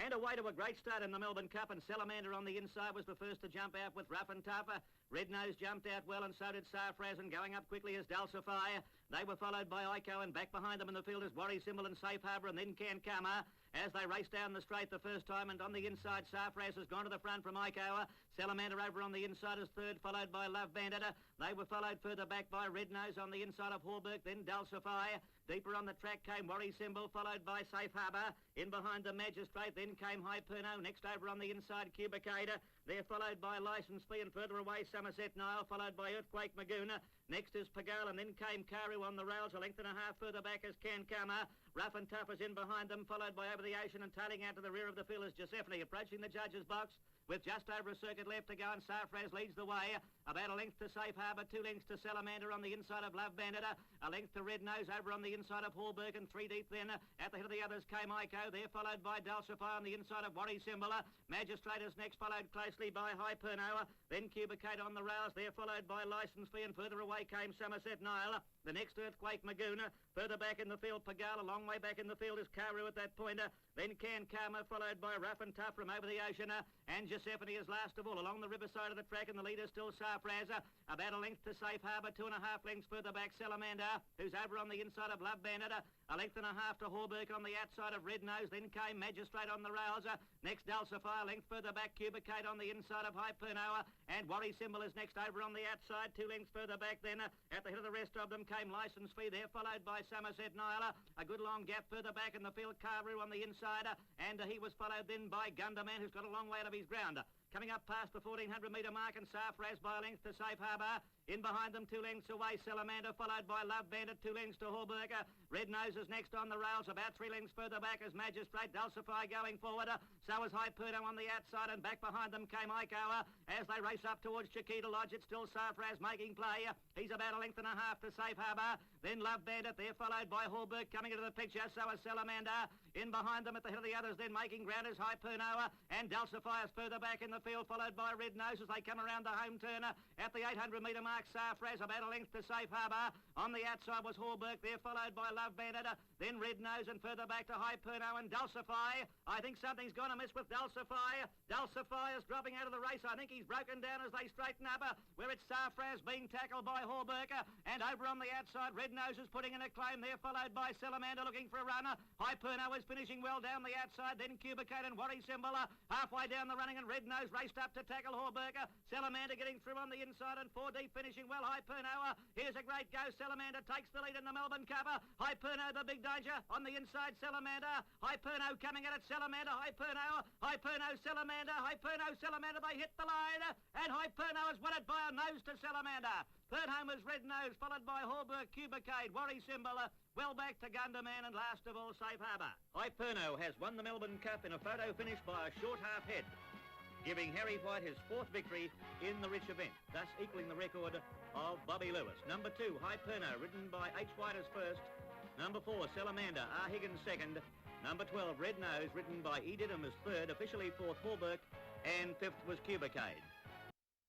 And away to a great start in the Melbourne Cup, and Salamander on the inside was the first to jump out with Rough and Tough. Red Nose jumped out well, and so did Sarfraz, and going up quickly is Dulcify. They were followed by Ico, and back behind them in the field is Worry Symbol and Safe Harbour, and then Cancama. As they race down the straight the first time, and on the inside Sarfraz has gone to the front from Ico. Salamander over on the inside is third, followed by Love Bandit. They were followed further back by Red Nose on the inside of Horberg, then Dulcify. Deeper on the track came Worry Symbol, followed by Safe Harbour. In behind the Magistrate, then came Hyperno. Next over on the inside, Cubicada. They're followed by Licence Fee, and further away Somerset Nile, followed by Earthquake Magoona. Next is Pagal, and then came Karu on the rails. A length and a half further back is Cancama. Rough and Tough is in behind them, followed by Over the Ocean, and tailing out to the rear of the field is Giuseppe, approaching the judges' box with just over a circuit left to go, and Sarfraz leads the way. About a length to Safe Harbour, 2 lengths to Salamander on the inside of Love Bandit, a length to Red Nose over on the inside of Horberg, and 3 deep then. At the head of the others came Ico. They're followed by Dulcify on the inside of Worry Symbol. Magistrate is next, followed closely by Hyperno. Then Cubicate on the rails. They're followed by Licence Fee, and further away came Somerset Nile. The next Earthquake Magoona. Further back in the field, Pagal. A long way back in the field is Karu at that point. Then Cancama, followed by Rough and Tough from Over the Ocean. And Giuseppe is last of all along the riverside of the track, and the leader still Sarfraz. About a length to Safe Harbour, 2.5 lengths further back Salamander, who's over on the inside of Love Bandit. A length and a half to Horberg on the outside of Red Nose. Then came Magistrate on the rails. Next Dulcify, a length further back Cubicate on the inside of Hyperno. And Worry Symbol is next over on the outside, 2 lengths further back then. At the head of the rest of them came Licence Fee. They're followed by Somerset Nile. A good long gap further back in the field, Karu on the inside. And he was followed then by Gunderman, who's got a long way out of his ground. Coming up past the 1,400 metre mark, and Sarfraz by a length to Safe Harbour. In behind them, 2 lengths away, Salamander, followed by Love Bandit, 2 lengths to Horberg. Red Nose is next on the rails, about 3 lengths further back as Magistrate. Dulcify going forward. So is Hyperno on the outside, and back behind them came Ico. As they race up towards Chiquita Lodge, it's still Sarfraz making play. He's about a length and a half to Safe Harbour. Then Love Bandit, they're followed by Horberg coming into the picture, so is Salamander. In behind them at the head of the others, then making ground is Hyperno. And Dulcify is further back in the field, followed by Red Nose as they come around the home turn. At the 800 metre mark, Sarfraz about a length to Safe Harbour. On the outside was Horberg, there followed by Love Bandit, then Red Nose, and further back to Hyperno and Dulcify. I think something's gone amiss with Dulcify. Dulcify is dropping out of the race. I think he's broken down as they straighten up, where it's Sarfraz being tackled by Horberg. And over on the outside, Red Nose is putting in a claim there, followed by Salamander looking for a runner. Hyperno is finishing well down the outside, then Cubicate and Worry Symbol halfway down the running, and Red Nose raced up to tackle Horberg. Salamander getting through on the inside, and 4 deep finishing well. Hyperno, here's a great go. Salamander takes the lead in the Melbourne Cup. Hyperno the big danger on the inside. Salamander, Hyperno coming at it. Salamander, Hyperno, Salamander, Hyperno, Salamander. They hit the line, and Hyperno has won it by a nose to Salamander. Third home is Red Nose, followed by Horberg, Cubicade, Worry Symbol, well back to Gunderman, and last of all Safe Harbour. Hyperno has won the Melbourne Cup in a photo finish by a short half head, giving Harry White his 4th victory in the rich event, thus equalling the record of Bobby Lewis. Number 2, Hyperno, ridden by H. White as first. Number 4, Salamander, R. Higgins second. Number 12, Red Nose, ridden by E. Didham as third. Officially 4th, Horberg, and 5th was Cubicade.